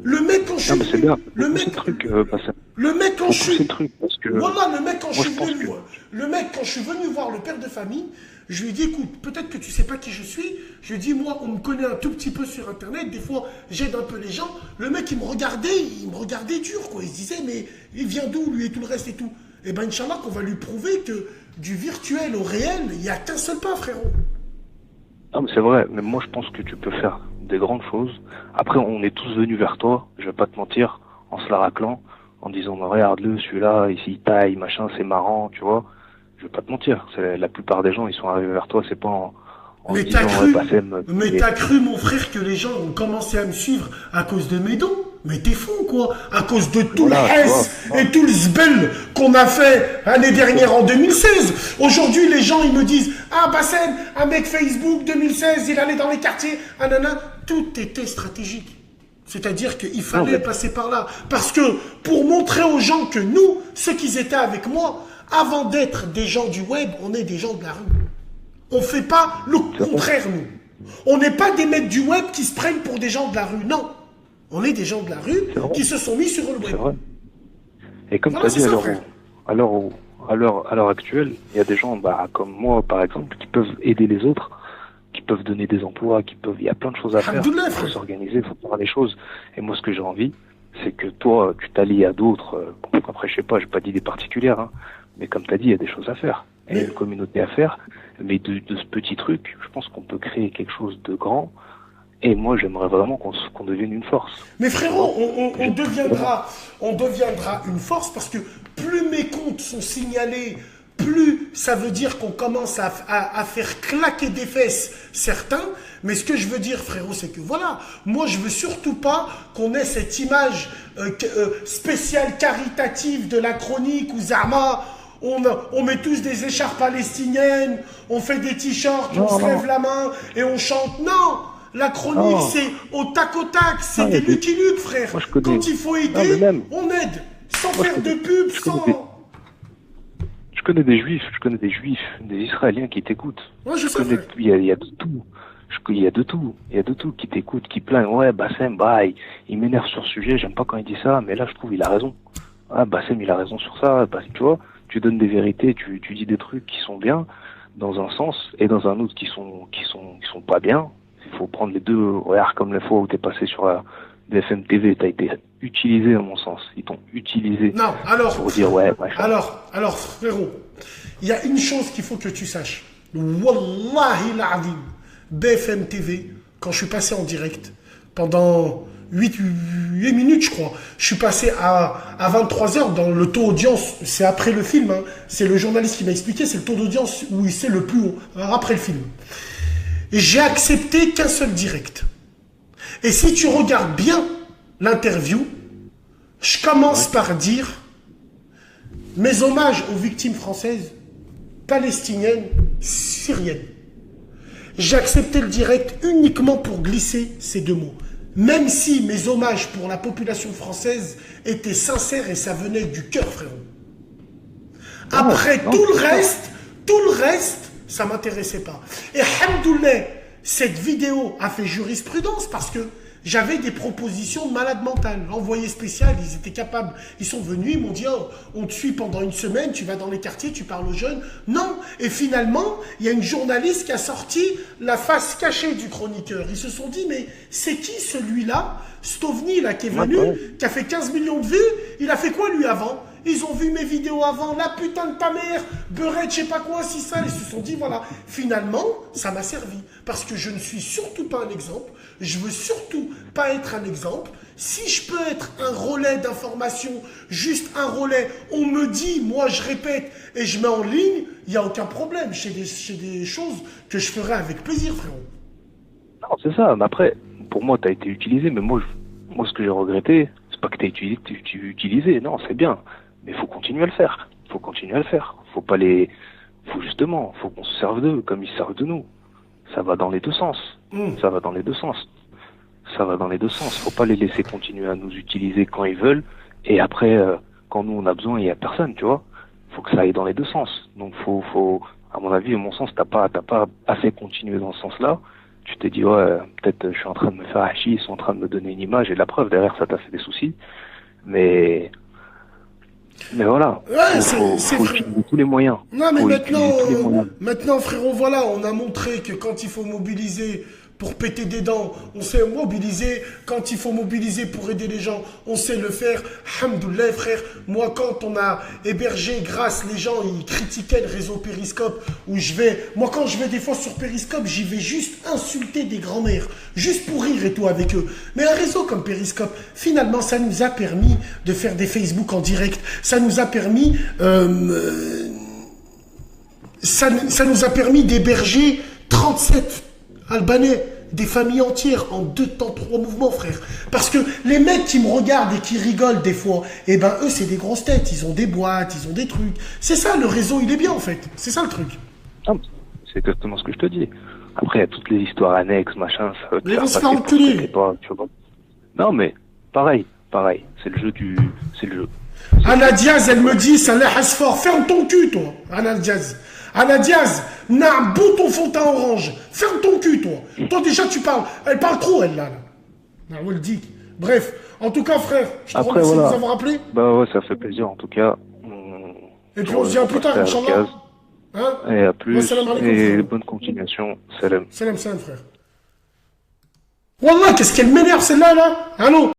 Le mec, quand je Non, suis mais c'est venu, bien. Faut le pousser mec, le truc, le mec, quand faut je pousser le suis, truc, parce que voilà, le mec, quand je moi, suis je pense venu, que le mec, quand je suis venu voir le père de famille, je lui ai dit, écoute, peut-être que tu sais pas qui je suis. Je lui ai dit, moi, on me connaît un tout petit peu sur Internet. Des fois, j'aide un peu les gens. Le mec, il me regardait dur, quoi. Il se disait, mais il vient d'où, lui, et tout le reste et tout. Et ben, Inch'Allah, qu'on va lui prouver que du virtuel au réel, il n'y a qu'un seul pas, frérot. non, mais c'est vrai, mais moi je pense que tu peux faire des grandes choses. Après, on est tous venus vers toi, je vais pas te mentir, en se la raclant, en disant, mais regarde-le, celui-là, ici il taille, machin, c'est marrant, tu vois. Je vais pas te mentir, la plupart des gens, ils sont arrivés vers toi, c'est pas en se Mais t'as disant, ouais, cru, Bassem, mais t'as cru, mon frère, que les gens ont commencé à me suivre à cause de mes dons? Mais t'es fou, quoi. À cause de tout le voilà, tu vois. hess et tout le zbel qu'on a fait l'année dernière en 2016. Aujourd'hui, les gens, ils me disent, ah, Bassem, un mec Facebook 2016, il allait dans les quartiers, ah, nana. Tout était stratégique. C'est-à-dire qu'il Non, fallait mais, passer par là. Parce que pour montrer aux gens que nous, ceux qui étaient avec moi, avant d'être des gens du web, on est des gens de la rue. On ne fait pas le c'est vrai, contraire, nous. On n'est pas des mecs du web qui se prennent pour des gens de la rue. Non. On est des gens de la rue c'est vrai, qui se sont mis sur le c'est web. vrai. Et comme tu Voilà, as c'est dit, ça, frère. à l'heure actuelle, il y a des gens, bah, comme moi, par exemple, qui peuvent aider les autres, qui peuvent donner des emplois, il y a plein de choses à faire. Alhamdoulilah, Il faut frère. s'organiser, il faut faire les choses. Et moi, ce que j'ai envie, c'est que toi, tu t'allies à d'autres. Bon, après, je sais pas, j'ai pas d'idée particulière, hein, mais comme tu as dit, il y a des choses à faire. Et il y a Mais, une communauté à faire. Mais de ce petit truc, je pense qu'on peut créer quelque chose de grand. Et moi, j'aimerais vraiment qu'on devienne une force. mais Tu vois? frérot, on deviendra une force parce que plus mes comptes sont signalés, plus ça veut dire qu'on commence à faire claquer des fesses certains. Mais ce que je veux dire, frérot, c'est que voilà, moi je veux surtout pas qu'on ait cette image spéciale caritative de la chronique où Zama, on met tous des écharpes palestiniennes, on fait des t-shirts, on Non, se non, lève la main et on chante. Non, la chronique, non, c'est au tac, non, c'est il y des a des, Lucky Luke, frère. moi je connais, Quand il faut non mais aider, même, on aide. Sans moi faire de pub, sans... je connais des juifs, des Israéliens qui t'écoutent. Ouais, je Je sais, connais, frère. il y a de tout. Il y a de tout. Il y a de tout qui t'écoutent, qui plaignent. Ouais, Bassem, bah, il m'énerve sur ce sujet, j'aime pas quand il dit ça, mais là, je trouve il a raison. Ah, Bassem, il a raison sur ça. Bah, tu vois, tu donnes des vérités, tu dis des trucs qui sont bien dans un sens et dans un autre qui sont pas bien. Il faut prendre les deux. Regarde comme les fois où t'es passé sur la BFM TV, t'as été utilisé à mon sens. Ils t'ont utilisé Non, pour dire ouais, machin. alors, frérot, il y a une chose qu'il faut que tu saches. Wallahi l'azim, BFM TV, quand je suis passé en direct, pendant 8 minutes, je crois, je suis passé à 23 heures dans le taux d'audience, c'est après le film, hein, c'est le journaliste qui m'a expliqué, c'est le taux d'audience où c'est le plus haut, après le film. Et j'ai accepté qu'un seul direct. Et si tu regardes bien l'interview, je commence Ouais. par dire mes hommages aux victimes françaises, palestiniennes, syriennes. J'ai accepté le direct uniquement pour glisser ces deux mots. Même si mes hommages pour la population française étaient sincères et ça venait du cœur, frérot. Non, Après, non, tout le reste, ça m'intéressait pas. Et hamdoulilah, cette vidéo a fait jurisprudence parce que j'avais des propositions de malade mental. L'envoyé spécial, ils étaient capables. Ils sont venus, ils m'ont dit, oh, on te suit pendant une semaine, tu vas dans les quartiers, tu parles aux jeunes. Non. Et finalement, il y a une journaliste qui a sorti la face cachée du chroniqueur. Ils se sont dit, mais c'est qui celui-là, Stovni, là, qui est ouais, venu, ouais. qui a fait 15 millions de vues? Il a fait quoi, lui, avant? Ils ont vu mes vidéos avant, la putain de ta mère, beurette, je sais pas quoi, si ça, ils se sont dit, voilà. Finalement, ça m'a servi. Parce que je ne suis surtout pas un exemple. Je veux surtout pas être un exemple. Si je peux être un relais d'information, juste un relais, on me dit, moi je répète et je mets en ligne, il n'y a aucun problème. C'est des choses que je ferai avec plaisir, frérot. Non, c'est ça. Mais après, pour moi, t'as été utilisé, mais moi, ce que j'ai regretté, c'est pas que t'as utilisé. Non, c'est bien. Mais faut continuer à le faire. Faut continuer à le faire. Faut pas les, faut qu'on se serve d'eux comme ils se servent de nous. Ça va dans les deux sens. Ça va dans les deux sens. Ça va dans les deux sens. Faut pas les laisser continuer à nous utiliser quand ils veulent. Et après, quand nous on a besoin, il y a personne, tu vois. Faut que ça aille dans les deux sens. Donc à mon avis, à mon sens, t'as pas assez continué dans ce sens-là. Tu t'es dit, ouais, peut-être je suis en train de me faire hachi, ils sont en train de me donner une image, et la preuve, derrière, ça t'a fait des soucis. Mais, mais voilà, Ouais, c'est faut vrai. utiliser tous les moyens. Non, mais Faut maintenant, utiliser tous les moyens. maintenant, frérot, voilà, on a montré que quand il faut mobiliser pour péter des dents, on sait mobiliser. Quand il faut mobiliser pour aider les gens, on sait le faire. Alhamdoulilah, frère. Moi, quand on a hébergé grâce, les gens, ils critiquaient le réseau Périscope où je vais. Moi, quand je vais des fois sur Périscope, j'y vais juste insulter des grands-mères, juste pour rire et tout avec eux. Mais un réseau comme Périscope, finalement, ça nous a permis de faire des Facebook en direct. Ça nous a permis ça nous a permis d'héberger 37 Albanais, des familles entières en 2 temps, 3 mouvements, frère. Parce que les mecs qui me regardent et qui rigolent des fois, eh ben eux, c'est des grosses têtes. Ils ont des boîtes, ils ont des trucs. C'est ça, le réseau, il est bien, en fait. C'est ça, le truc. Non, c'est exactement ce que je te dis. Après, il y a toutes les histoires annexes, machin, ça va te Mais faire on se fait passer pour ce enculer. que t'es pas, tu vois. Non, mais, pareil. C'est le jeu c'est le jeu. Anna Diaz, elle me dit, ça l'est fort. Ferme ton cul, toi, Anna Diaz. Anna Diaz, n'a un bout ton fond de teint orange. Ferme ton cul, toi. Toi, déjà, tu parles. Elle parle trop, elle, là. On le dit. Bref, en tout cas, frère, je te Après, remercie de voilà. nous avoir appelé. Bah ouais, ça fait plaisir, en tout cas. Et puis, on se dit à plus tard, Inch'Allah. Hein? Et à plus. Salam alaikum, Et frère. bonne continuation. Salam. Salam, salam, frère. Wallah, qu'est-ce qu'elle m'énerve, celle-là, là? Allô?